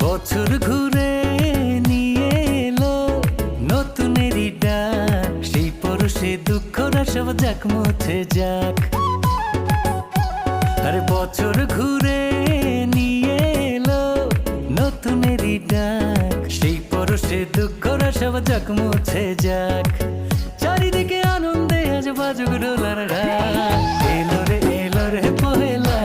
বছর ঘুরে নিয়ে এলো নতুনেরই ডাক, সেই পরশে দুঃখরা সব যাক মুছে যাক। আরে বছর ঘুরে নিয়ে এলো নতুনেরই ডাক, সেই পরশে দুঃখরা সব যাক মুছে যাক। চারিদিকে আনন্দে আজ বাজুক ডোলার রাত, এলো রে পহেলা